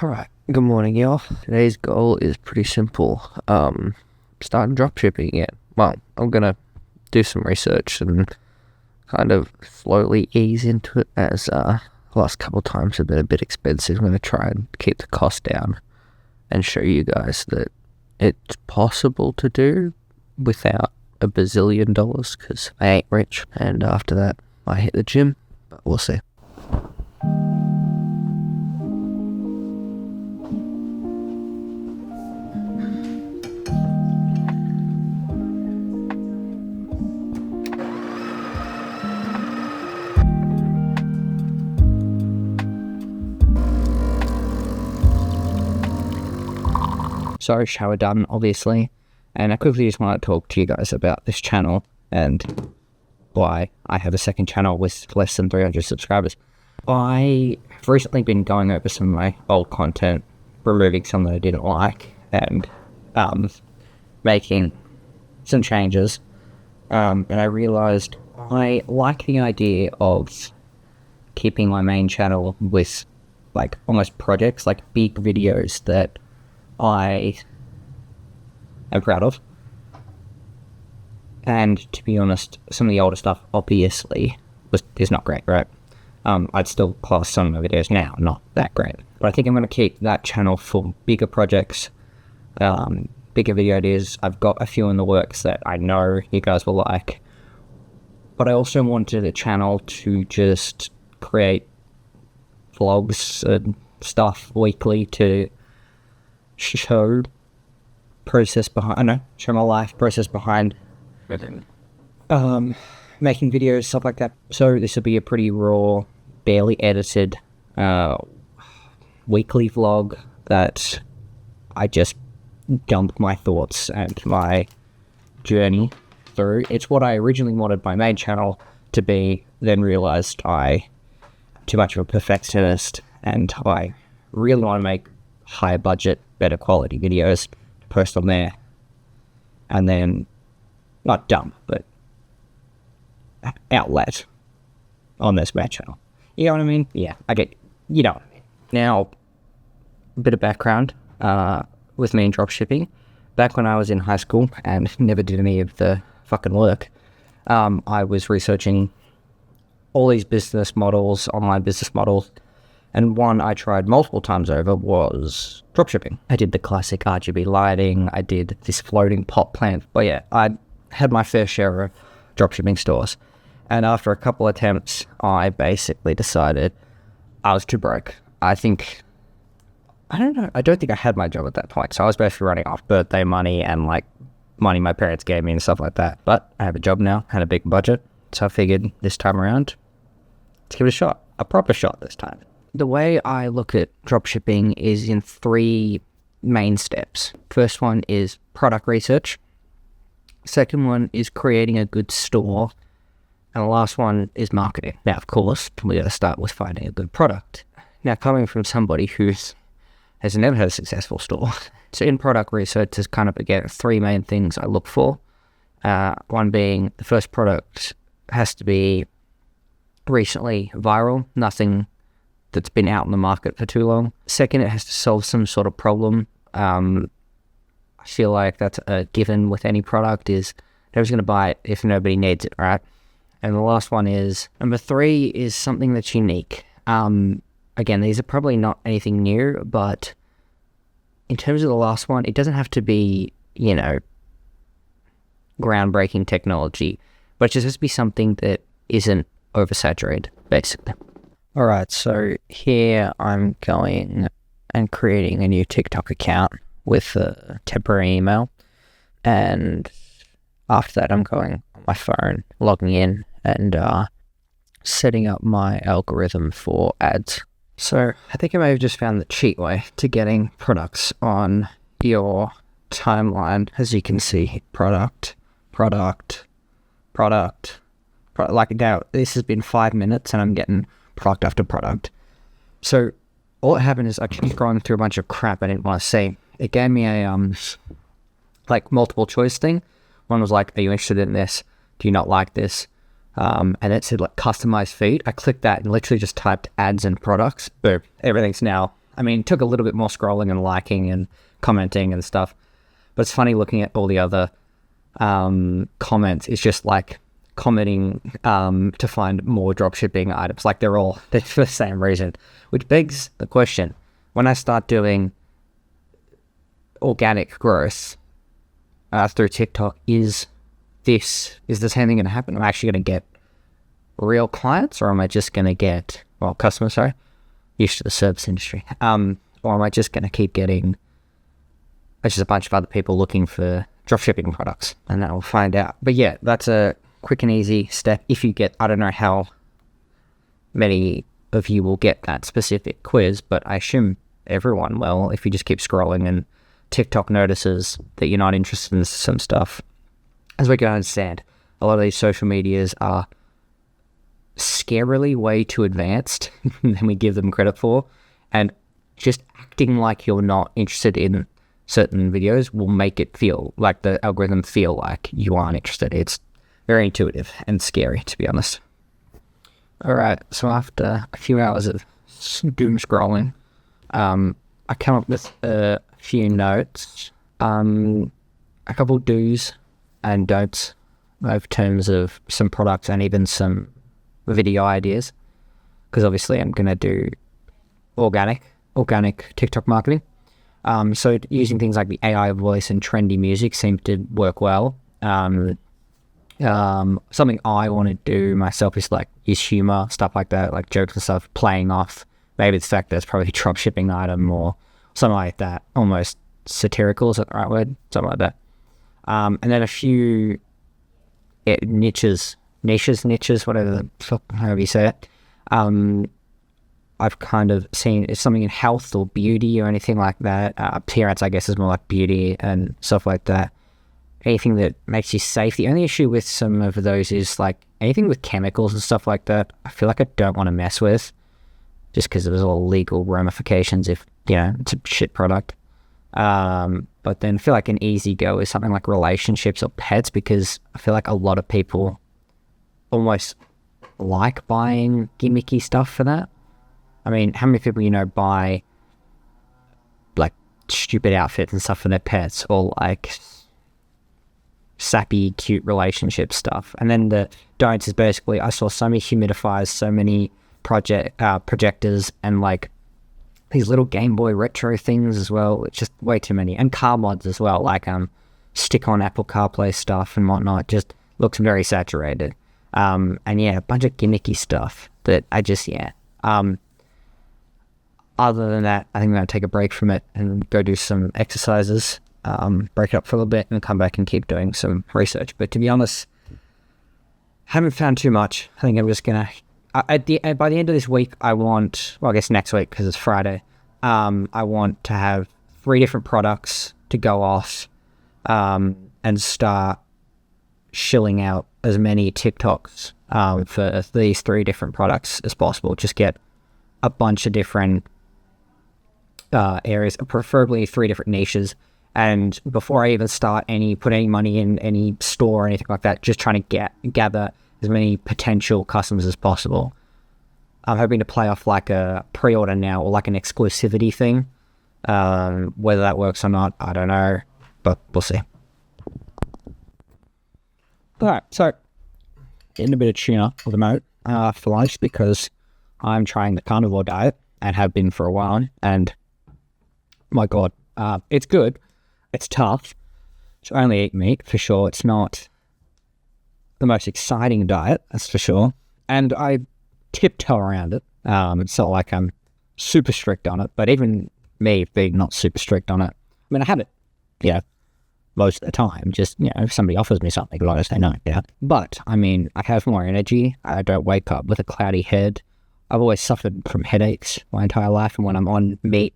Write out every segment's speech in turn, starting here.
Alright, good morning y'all. Today's goal is pretty simple. Starting dropshipping again. Well, I'm gonna do some research and kind of slowly ease into it as the last couple times have been a bit expensive. I'm gonna try and keep the cost down and show you guys that it's possible to do without a bazillion dollars, because I ain't rich, and after that I hit the gym, but we'll see. So, shower done, obviously, and I quickly just want to talk to you guys about this channel and why I have a second channel with less than 300 subscribers. I've recently been going over some of my old content, removing some that I didn't like, and making some changes, and I realised I like the idea of keeping my main channel with like almost projects, like big videos that I am proud of. And to be honest, some of the older stuff obviously is not great, right? I'd still class some of my videos now not that great, but I think I'm going to keep that channel for bigger projects, bigger video ideas. I've got a few in the works that I know you guys will like, but I also wanted a channel to just create vlogs and stuff weekly to show my life process behind making videos, stuff like that. So this will be a pretty raw, barely edited weekly vlog that I just dump my thoughts and my journey through. It's what I originally wanted my main channel to be, then realized I'm too much of a perfectionist and I really want to make higher budget, better quality videos to post on there, and then not dump, but outlet on this main channel. You know what I mean? Yeah, I get, you know what I mean. Now, a bit of background with me in dropshipping. Back when I was in high school and never did any of the fucking work, I was researching all these business models, online business models, and one I tried multiple times over was dropshipping. I did the classic RGB lighting, I did this floating pot plant, but yeah, I had my fair share of dropshipping stores. And after a couple attempts, I basically decided I was too broke. I don't think I had my job at that point, so I was basically running off birthday money and like money my parents gave me and stuff like that. But I have a job now, had a big budget, so I figured this time around, let's give it a shot, a proper shot this time. The way I look at dropshipping is in three main steps. First one is product research. Second one is creating a good store. And the last one is marketing. Now, of course, we got to start with finding a good product. Now, coming from somebody who has never had a successful store, so in product research, there's kind of, again, three main things I look for. One being the first product has to be recently viral, nothing that's been out in the market for too long. Second, it has to solve some sort of problem. I feel like that's a given with any product, is nobody's going to buy it if nobody needs it, right? And the last one is, number three is something that's unique. Again, these are probably not anything new, but in terms of the last one, it doesn't have to be, groundbreaking technology, but it just has to be something that isn't oversaturated, basically. Alright, so here I'm going and creating a new TikTok account with a temporary email, and after that I'm going on my phone, logging in, and setting up my algorithm for ads. So I think I may have just found the cheat way to getting products on your timeline. As you can see, product. Like now, this has been 5 minutes and I'm getting product after product. So all that happened is I kept scrolling through a bunch of crap I didn't want to see. It gave me a like multiple choice thing. One was like, are you interested in this? Do you not like this? And it said like customize feed. I clicked that and literally just typed ads and products. Boom, everything's now I mean, it took a little bit more scrolling and liking and commenting and stuff. But it's funny looking at all the other comments. It's just like commenting to find more dropshipping items. Like they're for the same reason, which begs the question: when I start doing organic growth through TikTok, is the same thing going to happen? Am I actually going to get real clients, or am I just going to get customers? Sorry, used to the service industry. Or am I just going to keep getting just a bunch of other people looking for dropshipping products, and then we'll find out. But yeah, that's a quick and easy step. If you get, I don't know how many of you will get that specific quiz, but I assume everyone will if you just keep scrolling and TikTok notices that you're not interested in some stuff. As we can understand, a lot of these social medias are scarily way too advanced than we give them credit for, and just acting like you're not interested in certain videos will make it feel like the algorithm feel like you aren't interested. It's very intuitive and scary, to be honest. All right, so after a few hours of doom scrolling, I come up with a few notes, a couple do's and don'ts of terms of some products and even some video ideas, because obviously I'm going to do organic TikTok marketing. So using things like the AI voice and trendy music seem to work well. Something I want to do myself is like use humor, stuff like that, like jokes and stuff, playing off maybe the fact that it's probably a drop shipping item or something like that, almost satirical, is that the right word? Something like that. And then a few niches, whatever however you say it. I've kind of seen it's something in health or beauty or anything like that. Appearance, I guess, is more like beauty and stuff like that. Anything that makes you safe. The only issue with some of those is like anything with chemicals and stuff like that, I feel like I don't want to mess with, just because there's all legal ramifications if, it's a shit product. But then I feel like an easy go is something like relationships or pets, because I feel like a lot of people almost like buying gimmicky stuff for that. I mean, how many people buy like stupid outfits and stuff for their pets, or like sappy, cute relationship stuff? And then the don'ts is basically, I saw so many humidifiers, so many projectors, and like these little Game Boy retro things as well. It's just way too many, and car mods as well, like stick on Apple CarPlay stuff and whatnot. Just looks very saturated. And yeah, a bunch of gimmicky stuff that I just other than that, I think I'm going to take a break from it and go do some exercises, break it up for a little bit, and come back and keep doing some research. But to be honest, haven't found too much. I think I'm just going to, by the end of this week, I guess next week, because it's Friday, I want to have 3 different products to go off and start shilling out as many TikToks for these 3 different products as possible. Just get a bunch of different areas, preferably 3 different niches. And before I even start put any money in any store or anything like that, just trying to gather as many potential customers as possible. I'm hoping to play off like a pre-order now, or like an exclusivity thing. Whether that works or not, I don't know, but we'll see. Alright, so getting a bit of tuna for the moment for lunch, because I'm trying the carnivore diet and have been for a while, and my god, it's good. It's tough to only eat meat, for sure. It's not the most exciting diet, that's for sure, and I tiptoe around it. It's not like I'm super strict on it, but even me being not super strict on it, I mean, I have it, most of the time. Just, if somebody offers me something, like I say no, But, I mean, I have more energy. I don't wake up with a cloudy head. I've always suffered from headaches my entire life, and when I'm on meat,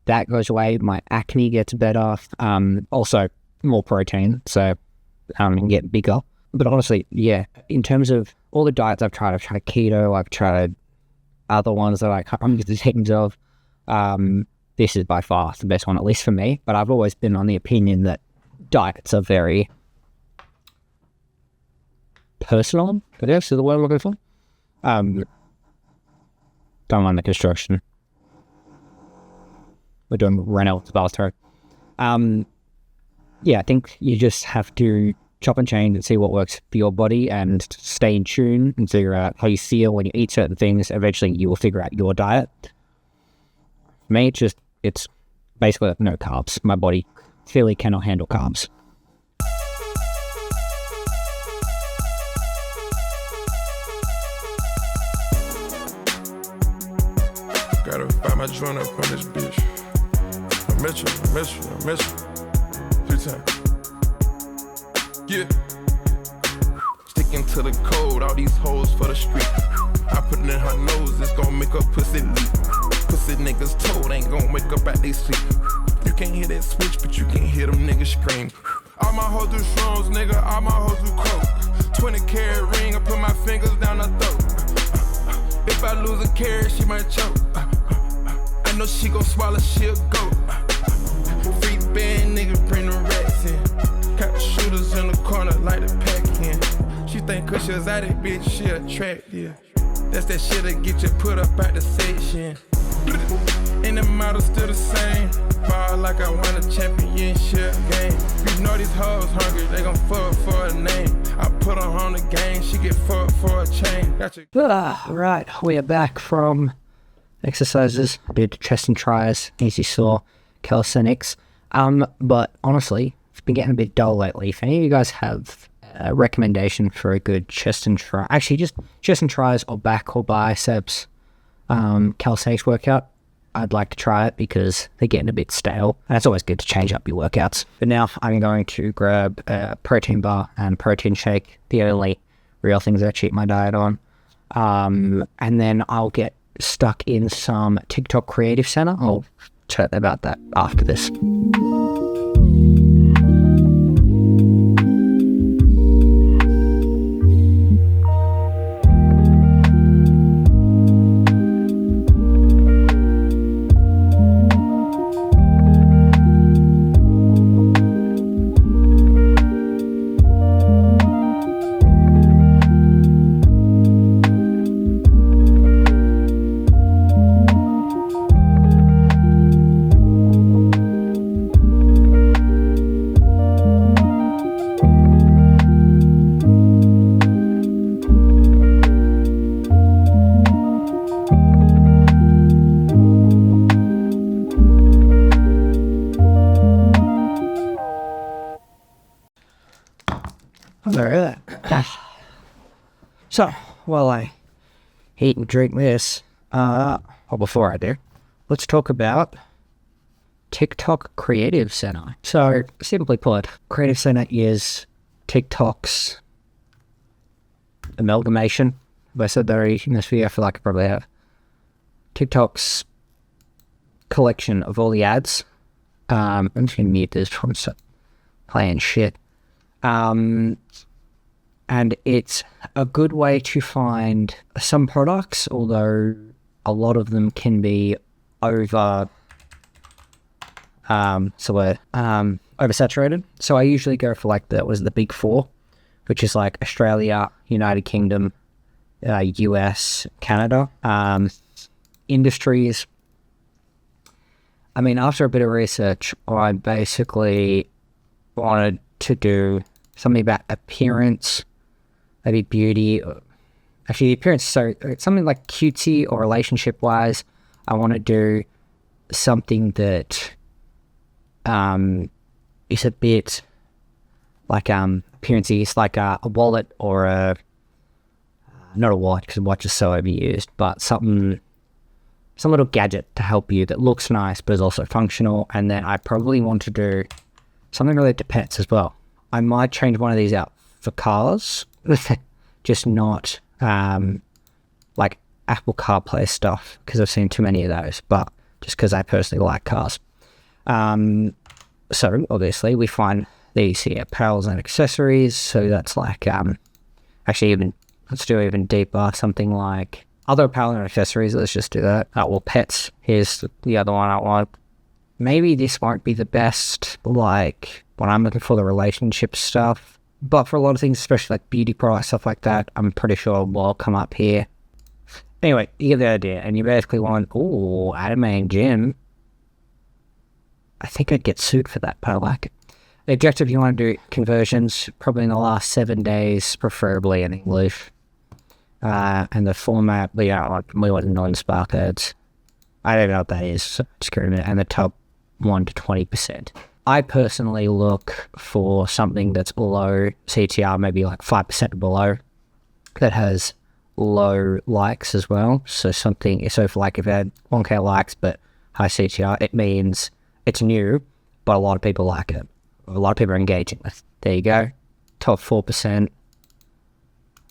that goes away. My acne gets better. Also, more protein, so I can get bigger. But honestly, yeah, in terms of all the diets I've tried keto, I've tried other ones that I can't remember the names of. This is by far the best one, at least for me. But I've always been on the opinion that diets are very personal, I guess is the word I'm looking for. Don't mind the construction. We're doing Reynolds Balto. Yeah, I think you just have to chop and change and see what works for your body and stay in tune and figure out how you feel when you eat certain things. Eventually, you will figure out your diet. For me, it's basically no carbs. My body clearly cannot handle carbs. Gotta find my joint up on this bitch. I miss you. 3 times. Yeah. Sticking to the code, all these hoes for the street. I put it in her nose, it's gon' make her pussy leak. Pussy niggas told ain't gon' wake up at they sleep. You can't hear that switch, but you can hear them niggas scream. All my hoes do shrooms, nigga, all my hoes do coke. 20 carat ring, I put my fingers down her throat. If I lose a carat, she might choke. I know she gon' swallow, she'll go. Free band, nigga, bring the rats in. Got the shooters in the corner, like the pack in. She think cause she's out it, bitch, she attractive. That's that shit that get you put up at the section. And the model still the same. Ball like I won a championship game. You know these hoes hungry, they gon' fuck for a name. I put her on the game, she get fucked for a chain. Right, we are back from exercises. I did chest and tries, as you saw, calisthenics. But honestly, it's been getting a bit dull lately. If any of you guys have a recommendation for a good chest and try, actually just chest and tries or back or biceps calisthenics workout, I'd like to try it because they're getting a bit stale. And it's always good to change up your workouts. But now I'm going to grab a protein bar and protein shake, the only real things I cheat my diet on. And then I'll get stuck in some TikTok Creative Center. I'll chat about that after this. So, while I eat and drink this, or before I do, let's talk about TikTok Creative Center. So, simply put, Creative Center is TikTok's amalgamation. If I said that already in this video, I feel like I probably have. TikTok's collection of all the ads. I'm just going to mute this from playing shit. And it's a good way to find some products, although a lot of them can be oversaturated. So I usually go for like the big four, which is like Australia, United Kingdom, US, Canada. Industries. I mean, after a bit of research, I basically wanted to do something about appearance, maybe beauty. Actually, the appearance, so something like cutesy or relationship-wise. I want to do something that is a bit like appearance-y. It's like a wallet or not a watch, because a watch is so overused, but some little gadget to help you that looks nice but is also functional. And then I probably want to do something related to pets as well. I might change one of these out for cars, just not like Apple CarPlay stuff, because I've seen too many of those, but just because I personally like cars. So obviously we find these here, apparels and accessories. So that's like let's do even deeper, something like other apparel and accessories. Let's just do that. Well, pets. Here's the other one I want. Maybe this won't be the best, like when I'm looking for the relationship stuff, but for a lot of things, especially like beauty products, stuff like that, I'm pretty sure will come up here. Anyway, you get the idea, and you basically want, anime and gym. I think I'd get sued for that, but I like it. The objective, you want to do conversions, probably in the last 7 days, preferably in English. And the format, like we want non-Spark ads. I don't know what that is, so just give it a minute. And the top 1 to 20%. I personally look for something that's below CTR, maybe like 5% below, that has low likes as well. So for like if it had 1k likes but high CTR, it means it's new, but a lot of people like it. A lot of people are engaging with it. There you go. Top 4%.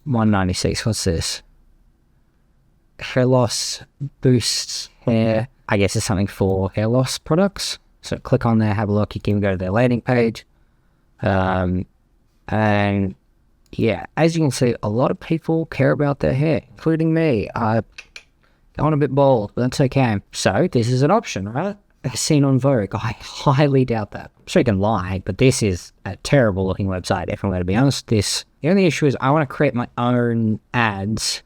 196. What's this? Hair loss boosts hair. I guess it's something for hair loss products. So click on there, have a look. You can go to their landing page. And yeah, as you can see, a lot of people care about their hair, including me. I'm a bit bald, but that's okay. So this is an option, right? As seen on Vogue. I highly doubt that. I'm sure you can lie, but this is a terrible looking website, if I'm going to be honest. The only issue is I want to create my own ads.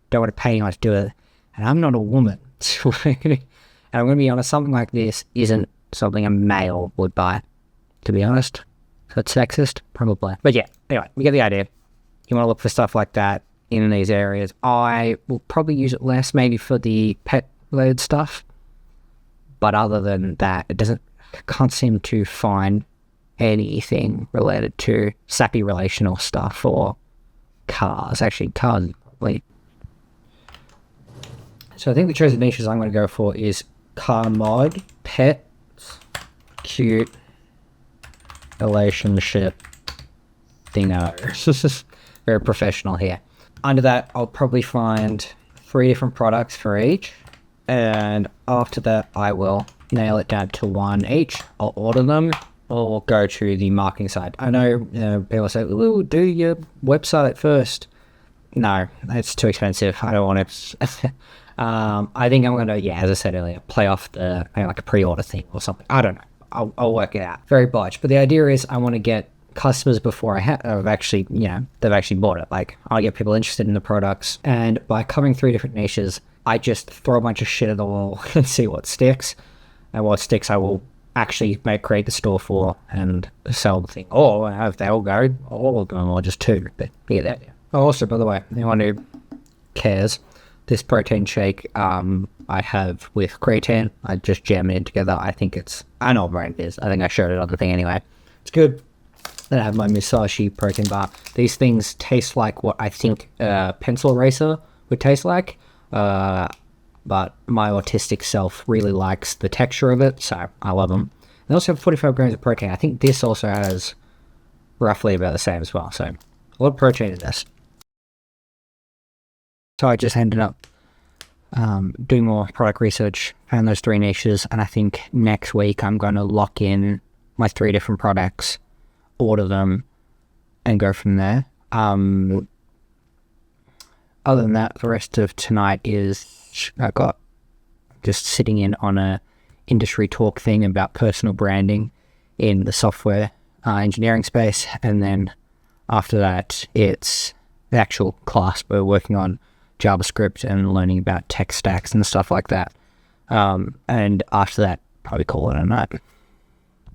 Don't want to pay anyone to do it. And I'm not a woman. And I'm going to be honest, something like this isn't something a male would buy, to be honest. So it's sexist? Probably. But yeah, anyway, we get the idea. You want to look for stuff like that in these areas. I will probably use it less, maybe for the pet-related stuff. But other than that, I can't seem to find anything related to sappy relational stuff or cars. Actually, cars, probably. So I think the chosen niches I'm going to go for is car mod, pets, cute, relationship, dingo. Very professional here. Under that, I'll probably find 3 different products for each. And after that, I will nail it down to 1 each. I'll order them or go to the marketing side. I know people say, "Ooh, do your website first." No, it's too expensive. I don't want it. I think I'm going to, as I said earlier, play off like a pre-order thing or something. I don't know. I'll work it out. Very botched. But the idea is I want to get customers before they've actually bought it. Like, I get people interested in the products. And by covering 3 different niches, I just throw a bunch of shit at the wall and see what sticks. And what sticks I will actually create the store for and sell the thing. Or if they all go, all of them, or just 2. But yeah, that. Oh, also, by the way, anyone who cares, this protein shake I have with creatine, I just jam it in together. I know what brand it is. I think I showed it on the thing anyway. It's good. Then I have my Musashi protein bar. These things taste like what I think a pencil eraser would taste like. But my autistic self really likes the texture of it, so I love them. They also have 45 grams of protein. I think this also has roughly about the same as well, so a lot of protein in this. So I just ended up doing more product research, found those 3 niches, and I think next week I'm going to lock in my 3 different products, order them, and go from there. Other than that, the rest of tonight is I got just sitting in on a industry talk thing about personal branding in the software engineering space, and then after that it's the actual class. We're working on JavaScript and learning about tech stacks and stuff like that. And after that, probably call it a night.